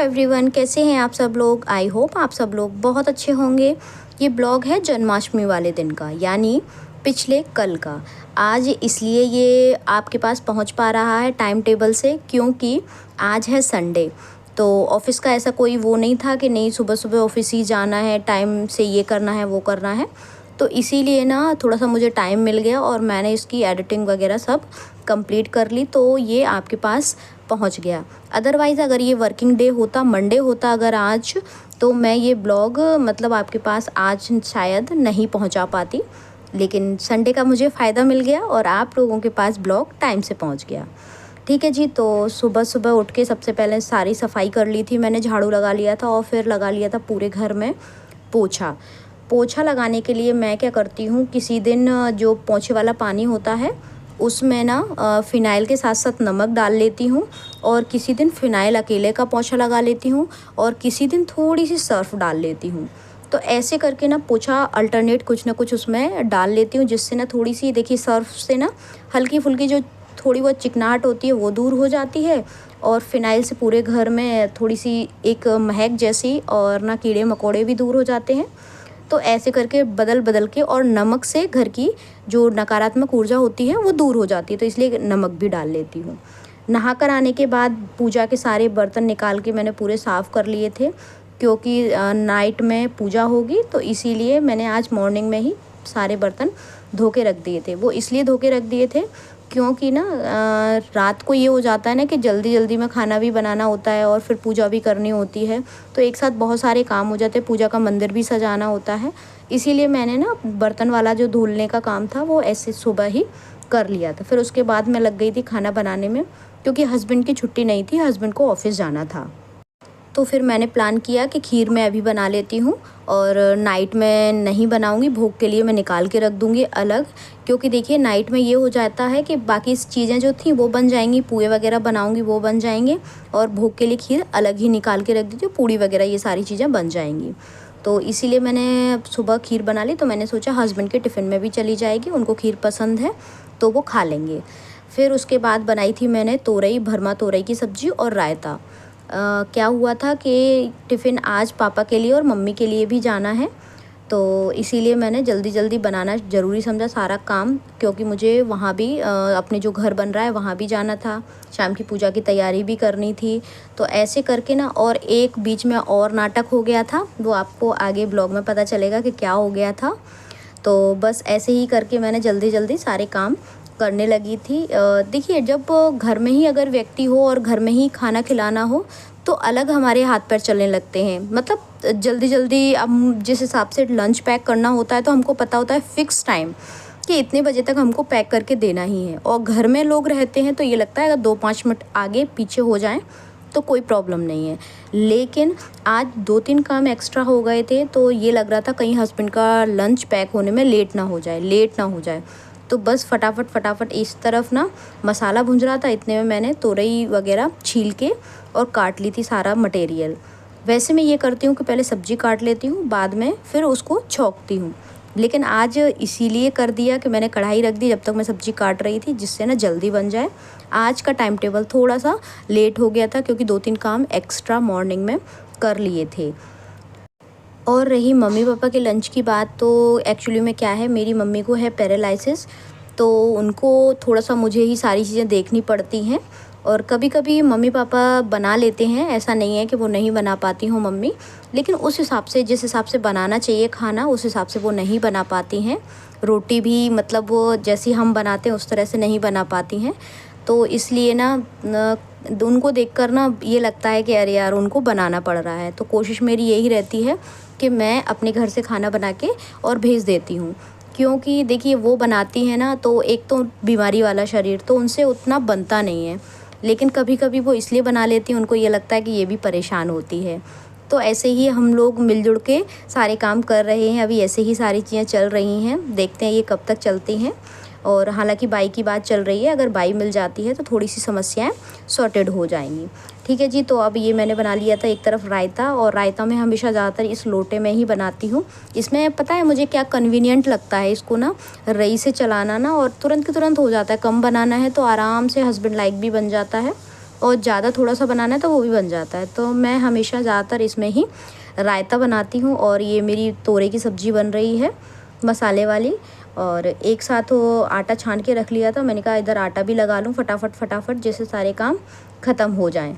Everyone, कैसे हैं आप सब लोग। आई होप आप सब लोग बहुत अच्छे होंगे। ये ब्लॉग है जन्माष्टमी वाले दिन का, यानी पिछले कल का। आज इसलिए ये आपके पास पहुंच पा रहा है टाइम टेबल से, क्योंकि आज है संडे। तो ऑफ़िस का ऐसा कोई वो नहीं था कि नहीं सुबह सुबह ऑफ़िस ही जाना है, टाइम से ये करना है वो करना है। तो इसीलिए ना थोड़ा सा मुझे टाइम मिल गया और मैंने इसकी एडिटिंग वगैरह सब कंप्लीट कर ली, तो ये आपके पास पहुंच गया। अदरवाइज़ अगर ये वर्किंग डे होता, मंडे होता अगर आज, तो मैं ये ब्लॉग मतलब आपके पास आज शायद नहीं पहुंचा पाती। लेकिन संडे का मुझे फ़ायदा मिल गया और आप लोगों के पास ब्लॉग टाइम से पहुंच गया। ठीक है जी। तो सुबह सुबह उठ के सबसे पहले सारी सफाई कर ली थी मैंने, झाड़ू लगा लिया था और फिर लगा लिया था पूरे घर में पोछा। पोछा लगाने के लिए मैं क्या करती हूँ, किसी दिन जो पोछे वाला पानी होता है उसमें ना फ़िनाइल के साथ साथ नमक डाल लेती हूँ, और किसी दिन फ़िनाइल अकेले का पोछा लगा लेती हूँ, और किसी दिन थोड़ी सी सर्फ़ डाल लेती हूँ। तो ऐसे करके ना पोछा अल्टरनेट कुछ ना कुछ उसमें डाल लेती हूँ, जिससे ना थोड़ी सी देखिए सर्फ़ से ना हल्की फुल्की जो थोड़ी बहुत चिकनाहट होती है वो दूर हो जाती है, और फ़िनाइल से पूरे घर में थोड़ी सी एक महक जैसी, और ना कीड़े मकोड़े भी दूर हो जाते हैं। तो ऐसे करके बदल बदल के, और नमक से घर की जो नकारात्मक ऊर्जा होती है वो दूर हो जाती है, तो इसलिए नमक भी डाल लेती हूँ। नहा कर आने के बाद पूजा के सारे बर्तन निकाल के मैंने पूरे साफ़ कर लिए थे, क्योंकि नाइट में पूजा होगी, तो इसीलिए मैंने आज मॉर्निंग में ही सारे बर्तन धो के रख दिए थे। वो इसलिए धो के रख दिए थे क्योंकि ना रात को ये हो जाता है ना कि जल्दी जल्दी में खाना भी बनाना होता है और फिर पूजा भी करनी होती है, तो एक साथ बहुत सारे काम हो जाते हैं। पूजा का मंदिर भी सजाना होता है, इसीलिए मैंने ना बर्तन वाला जो धुलने का काम था वो ऐसे सुबह ही कर लिया था। फिर उसके बाद मैं लग गई थी खाना बनाने में, क्योंकि हस्बैंड की छुट्टी नहीं थी, हस्बैंड को ऑफिस जाना था। तो फिर मैंने प्लान किया कि खीर मैं अभी बना लेती हूँ, और नाइट में नहीं बनाऊँगी, भोग के लिए मैं निकाल के रख दूँगी अलग। क्योंकि देखिए नाइट में ये हो जाता है कि बाकी चीज़ें जो थी वो बन जाएंगी, पुए वगैरह बनाऊँगी वो बन जाएंगे, और भोग के लिए खीर अलग ही निकाल के रख दीजिए, पूड़ी वगैरह ये सारी चीज़ें बन जाएंगी। तो इसीलिए मैंने सुबह खीर बना ली। तो मैंने सोचा हस्बैंड के टिफ़िन में भी चली जाएगी, उनको खीर पसंद है तो वो खा लेंगे। फिर उसके बाद बनाई थी मैंने तोरई, भरमा तोरई की सब्ज़ी और रायता। क्या हुआ था कि टिफ़िन आज पापा के लिए और मम्मी के लिए भी जाना है, तो इसीलिए मैंने जल्दी जल्दी बनाना ज़रूरी समझा सारा काम, क्योंकि मुझे वहाँ भी अपने जो घर बन रहा है वहाँ भी जाना था, शाम की पूजा की तैयारी भी करनी थी। तो ऐसे करके ना, और एक बीच में और नाटक हो गया था, वो आपको आगे ब्लॉग में पता चलेगा कि क्या हो गया था। तो बस ऐसे ही करके मैंने जल्दी जल्दी सारे काम करने लगी थी। देखिए जब घर में ही अगर व्यक्ति हो और घर में ही खाना खिलाना हो, तो अलग हमारे हाथ पैर चलने लगते हैं। मतलब जल्दी जल्दी हम जिस हिसाब से लंच पैक करना होता है, तो हमको पता होता है फ़िक्स टाइम कि इतने बजे तक हमको पैक करके देना ही है। और घर में लोग रहते हैं तो ये लगता है अगर 2-5 मिनट आगे पीछे हो जाएं तो कोई प्रॉब्लम नहीं है। लेकिन आज 2-3 काम एक्स्ट्रा हो गए थे, तो ये लग रहा था कहीं हस्बैंड का लंच पैक होने में लेट ना हो जाए। तो बस फटाफट इस तरफ ना मसाला भूंज रहा था, इतने में मैंने तोरई वगैरह छील के और काट ली थी सारा मटेरियल। वैसे मैं ये करती हूँ कि पहले सब्ज़ी काट लेती हूँ, बाद में फिर उसको छौंकती हूँ। लेकिन आज इसीलिए कर दिया कि मैंने कढ़ाई रख दी जब तक मैं सब्ज़ी काट रही थी, जिससे ना जल्दी बन जाए। आज का टाइम टेबल थोड़ा सा लेट हो गया था, क्योंकि 2-3 काम एक्स्ट्रा मॉर्निंग में कर लिए थे। और रही मम्मी पापा के लंच की बात, तो एक्चुअली में क्या है, मेरी मम्मी को है पैरालिसिस, तो उनको थोड़ा सा मुझे ही सारी चीज़ें देखनी पड़ती हैं। और कभी कभी मम्मी पापा बना लेते हैं, ऐसा नहीं है कि वो नहीं बना पाती हूँ मम्मी, लेकिन उस हिसाब से जिस हिसाब से बनाना चाहिए खाना, उस हिसाब से वो नहीं बना पाती हैं। रोटी भी मतलब वो जैसी हम बनाते हैं उस तरह से नहीं बना पाती हैं। तो इसलिए ना उनको देखकर ना ये लगता है कि अरे यार उनको बनाना पड़ रहा है। तो कोशिश मेरी यही रहती है कि मैं अपने घर से खाना बना के और भेज देती हूँ, क्योंकि देखिए वो बनाती हैं ना, तो एक तो बीमारी वाला शरीर, तो उनसे उतना बनता नहीं है। लेकिन कभी कभी वो इसलिए बना लेती हैं, उनको ये लगता है कि ये भी परेशान होती है। तो ऐसे ही हम लोग मिलजुल के सारे काम कर रहे हैं, अभी ऐसे ही सारी चीज़ें चल रही हैं, देखते हैं ये कब तक चलती हैं। और हालांकि बाई की बात चल रही है, अगर बाई मिल जाती है तो थोड़ी सी समस्याएं सॉर्टेड हो जाएंगी। ठीक है जी। तो अब ये मैंने बना लिया था एक तरफ रायता, और रायता मैं हमेशा ज़्यादातर इस लोटे में ही बनाती हूँ। इसमें पता है मुझे क्या कन्वीनियंट लगता है, इसको ना रई से चलाना ना, और तुरंत के तुरंत हो जाता है। कम बनाना है तो आराम से हस्बैंड लाइक भी बन जाता है। और ज़्यादा थोड़ा सा बनाना है तो वो भी बन जाता है। तो मैं हमेशा ज़्यादातर इसमें ही रायता बनाती हूँ। और ये मेरी तोरई की सब्ज़ी बन रही है मसाले वाली। और एक साथ वो आटा छान के रख लिया था, मैंने कहा इधर आटा भी लगा लूँ फटाफट जिससे सारे काम ख़त्म हो जाएं।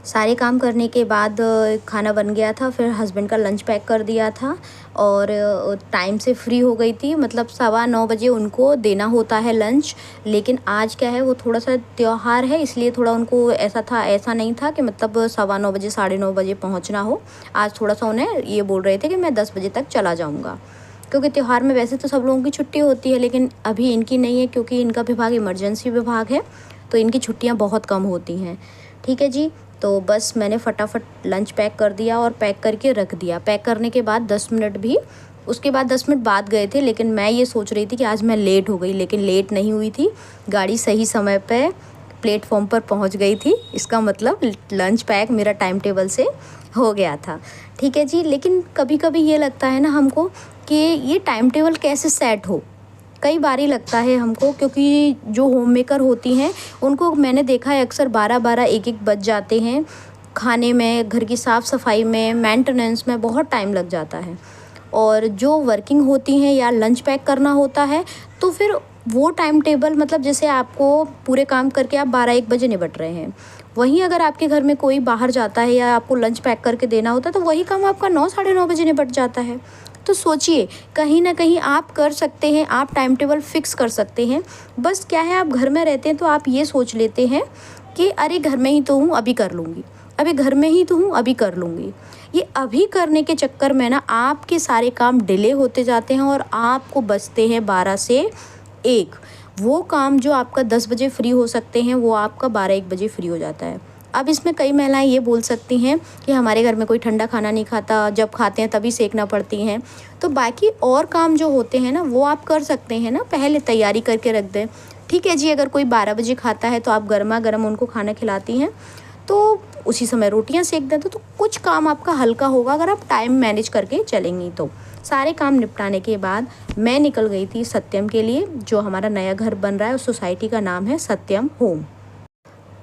सारे काम करने के बाद खाना बन गया था, फिर हस्बैंड का लंच पैक कर दिया था और टाइम से फ्री हो गई थी। मतलब 9:15 बजे उनको देना होता है लंच। लेकिन आज क्या है, वो थोड़ा सा त्यौहार है इसलिए थोड़ा उनको ऐसा नहीं था कि मतलब 9:15 बजे 9:30 बजे पहुंचना हो। आज थोड़ा सा उन्हें ये बोल रहे थे कि मैं 10 बजे तक चला जाऊँगा, क्योंकि त्यौहार में वैसे तो सब लोगों की छुट्टी होती है, लेकिन अभी इनकी नहीं है क्योंकि इनका विभाग इमरजेंसी विभाग है, तो इनकी छुट्टियाँ बहुत कम होती हैं। ठीक है जी। तो बस मैंने फटाफट लंच पैक कर दिया और पैक करके रख दिया। पैक करने के बाद 10 मिनट भी, उसके बाद 10 मिनट बाद गए थे, लेकिन मैं ये सोच रही थी कि आज मैं लेट हो गई, लेकिन लेट नहीं हुई थी। गाड़ी सही समय पे प्लेटफॉर्म पर पहुंच गई थी। इसका मतलब लंच पैक मेरा टाइम टेबल से हो गया था। ठीक है जी। लेकिन कभी कभी ये लगता है ना हमको कि ये टाइम टेबल कैसे सेट हो, कई बार ही लगता है हमको, क्योंकि जो होम मेकर होती हैं उनको मैंने देखा है अक्सर 12-12 1-1 बज जाते हैं। खाने में, घर की साफ़ सफाई में, मेंटेनेंस में बहुत टाइम लग जाता है। और जो वर्किंग होती हैं या लंच पैक करना होता है, तो फिर वो टाइम टेबल, मतलब जैसे आपको पूरे काम करके आप 12-1 बजे निपट रहे हैं, वहीं अगर आपके घर में कोई बाहर जाता है या आपको लंच पैक करके देना होता है, तो वही काम आपका 9-9:30 बजे निपट जाता है। तो सोचिए, कहीं ना कहीं आप कर सकते हैं, आप टाइम टेबल फिक्स कर सकते हैं। बस क्या है, आप घर में रहते हैं तो आप ये सोच लेते हैं कि अरे घर में ही तो हूँ, अभी कर लूँगी, अभी घर में ही तो हूँ, अभी कर लूँगी। ये अभी करने के चक्कर में ना आपके सारे काम डिले होते जाते हैं और आपको बचते हैं 12 से 1। वो काम जो आपका 10 बजे फ्री हो सकते हैं, वो आपका 12-1 बजे फ्री हो जाता है। अब इसमें कई महिलाएं ये बोल सकती हैं कि हमारे घर में कोई ठंडा खाना नहीं खाता, जब खाते हैं तभी सेकना पड़ती हैं। तो बाकी और काम जो होते हैं ना, वो आप कर सकते हैं ना, पहले तैयारी करके रख दें। ठीक है जी। अगर कोई 12 बजे खाता है तो आप गर्मा गर्म उनको खाना खिलाती हैं, तो उसी समय रोटियां सेक दें, तो कुछ काम आपका हल्का होगा अगर आप टाइम मैनेज करके चलेंगी। तो सारे काम निपटाने के बाद मैं निकल गई थी सत्यम के लिए। जो हमारा नया घर बन रहा है, उस सोसाइटी का नाम है सत्यम होम।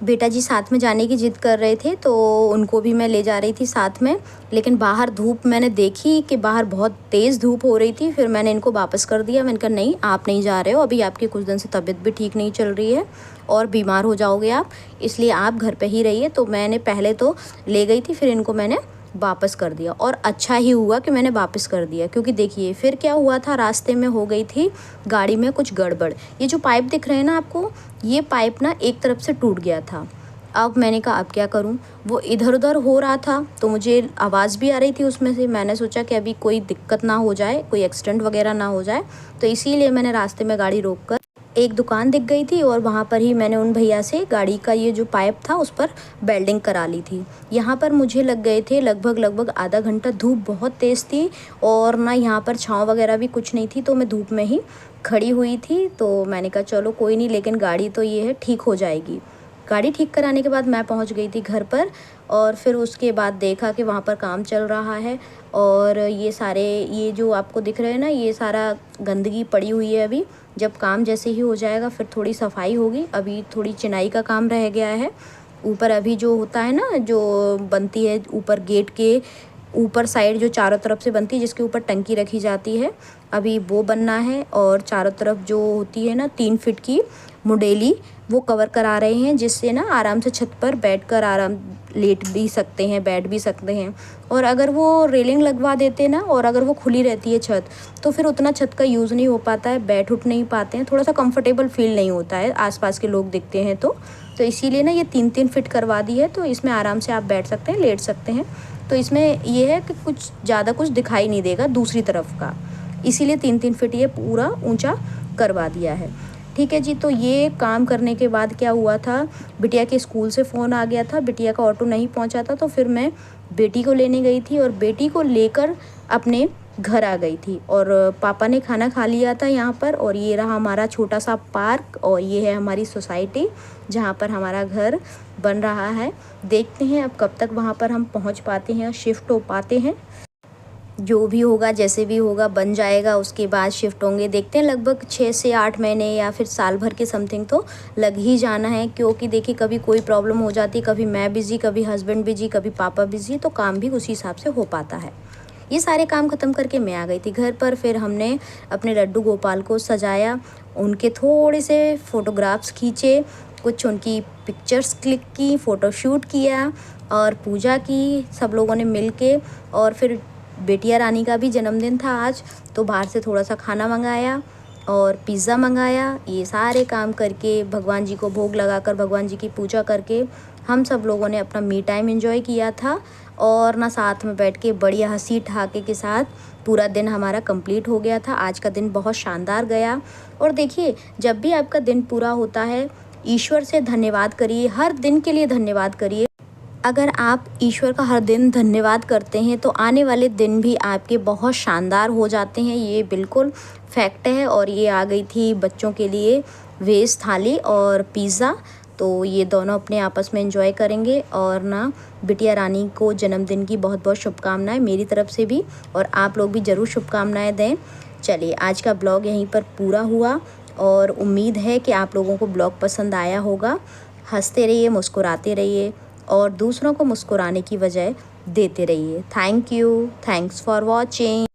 बेटा जी साथ में जाने की ज़िद कर रहे थे, तो उनको भी मैं ले जा रही थी साथ में। लेकिन बाहर धूप मैंने देखी कि बाहर बहुत तेज़ धूप हो रही थी, फिर मैंने इनको वापस कर दिया। मैंने कहा नहीं, आप नहीं जा रहे हो, अभी आपकी कुछ दिन से तबीयत भी ठीक नहीं चल रही है और बीमार हो जाओगे आप, इसलिए आप घर पे ही रहिए। तो मैंने पहले तो ले गई थी, फिर इनको मैंने वापस कर दिया। और अच्छा ही हुआ कि मैंने वापस कर दिया, क्योंकि देखिए फिर क्या हुआ था, रास्ते में हो गई थी गाड़ी में कुछ गड़बड़। ये जो पाइप दिख रहे हैं ना आपको, ये पाइप ना एक तरफ से टूट गया था। अब मैंने कहा अब क्या करूं, वो इधर उधर हो रहा था तो मुझे आवाज़ भी आ रही थी उसमें से। मैंने सोचा कि अभी कोई दिक्कत ना हो जाए, कोई एक्सीडेंट वगैरह ना हो जाए, तो इसीलिए मैंने रास्ते में गाड़ी रोक कर, एक दुकान दिख गई थी और वहाँ पर ही मैंने उन भैया से गाड़ी का ये जो पाइप था उस पर वेल्डिंग करा ली थी। यहाँ पर मुझे लग गए थे लगभग आधा घंटा। धूप बहुत तेज़ थी और ना यहाँ पर छाँव वगैरह भी कुछ नहीं थी, तो मैं धूप में ही खड़ी हुई थी। तो मैंने कहा चलो कोई नहीं, लेकिन गाड़ी तो ये है ठीक हो जाएगी। गाड़ी ठीक कराने के बाद मैं पहुंच गई थी घर पर, और फिर उसके बाद देखा कि वहाँ पर काम चल रहा है और ये जो आपको दिख रहे हैं ना, ये सारा गंदगी पड़ी हुई है। अभी जब काम जैसे ही हो जाएगा फिर थोड़ी सफाई होगी। अभी थोड़ी चिनाई का काम रह गया है। ऊपर अभी जो होता है ना, जो बनती है ऊपर गेट के ऊपर साइड, जो चारों तरफ से बनती है, जिसके ऊपर टंकी रखी जाती है, अभी वो बनना है। और चारों तरफ जो होती है ना 3 फीट की मुंडेली, वो कवर करा रहे हैं, जिससे ना आराम से छत पर बैठकर आराम लेट भी सकते हैं, बैठ भी सकते हैं। और अगर वो रेलिंग लगवा देते ना, और अगर वो खुली रहती है छत, तो फिर उतना छत का यूज़ नहीं हो पाता है, बैठ उठ नहीं पाते हैं, थोड़ा सा कंफर्टेबल फील नहीं होता है, आसपास के लोग दिखते हैं तो इसीलिए ना ये 3-3 फीट करवा दी है। तो इसमें आराम से आप बैठ सकते हैं, लेट सकते हैं। तो इसमें ये है कि कुछ ज़्यादा कुछ दिखाई नहीं देगा दूसरी तरफ का, इसीलिए 3-3 फीट ये पूरा ऊंचा करवा दिया है। ठीक है जी। तो ये काम करने के बाद क्या हुआ था, बिटिया के स्कूल से फ़ोन आ गया था, बिटिया का ऑटो नहीं पहुंचा था, तो फिर मैं बेटी को लेने गई थी और बेटी को लेकर अपने घर आ गई थी। और पापा ने खाना खा लिया था यहाँ पर। और ये रहा हमारा छोटा सा पार्क, और ये है हमारी सोसाइटी जहाँ पर हमारा घर बन रहा है। देखते हैं अब कब तक वहाँ पर हम पहुँच पाते हैं, शिफ्ट हो पाते हैं। जो भी होगा जैसे भी होगा बन जाएगा, उसके बाद शिफ्ट होंगे। देखते हैं लगभग 6 से 8 महीने या फिर साल भर के समथिंग तो लग ही जाना है, क्योंकि देखिए कभी कोई प्रॉब्लम हो जाती, कभी मैं बिज़ी, कभी हस्बैंड बिज़ी, कभी पापा बिज़ी, तो काम भी उसी हिसाब से हो पाता है। ये सारे काम ख़त्म करके मैं आ गई थी घर पर। फिर हमने अपने लड्डू गोपाल को सजाया, उनके थोड़े से फ़ोटोग्राफ्स खींचे, कुछ उनकी पिक्चर्स क्लिक की, फ़ोटोशूट किया और पूजा की सब लोगों ने मिल के। और फिर बेटिया रानी का भी जन्मदिन था आज, तो बाहर से थोड़ा सा खाना मंगाया और पिज़्ज़ा मंगाया। ये सारे काम करके भगवान जी को भोग लगाकर, भगवान जी की पूजा करके हम सब लोगों ने अपना मी टाइम एंजॉय किया था। और ना साथ में बैठ के बढ़िया हंसी ठहाके के साथ पूरा दिन हमारा कंप्लीट हो गया था। आज का दिन बहुत शानदार गया। और देखिए, जब भी आपका दिन पूरा होता है, ईश्वर से धन्यवाद करिए, हर दिन के लिए धन्यवाद करिए। अगर आप ईश्वर का हर दिन धन्यवाद करते हैं तो आने वाले दिन भी आपके बहुत शानदार हो जाते हैं। ये बिल्कुल फैक्ट है। और ये आ गई थी बच्चों के लिए वेज थाली और पिज़्ज़ा, तो ये दोनों अपने आपस में एंजॉय करेंगे। और ना बिटिया रानी को जन्मदिन की बहुत बहुत शुभकामनाएं मेरी तरफ से भी, और आप लोग भी ज़रूर शुभकामनाएं दें। चलिए, आज का ब्लॉग यहीं पर पूरा हुआ और उम्मीद है कि आप लोगों को ब्लॉग पसंद आया होगा। हंसते रहिए, मुस्कुराते रहिए और दूसरों को मुस्कुराने की वजह देते रहिए। Thank you, thanks for watching.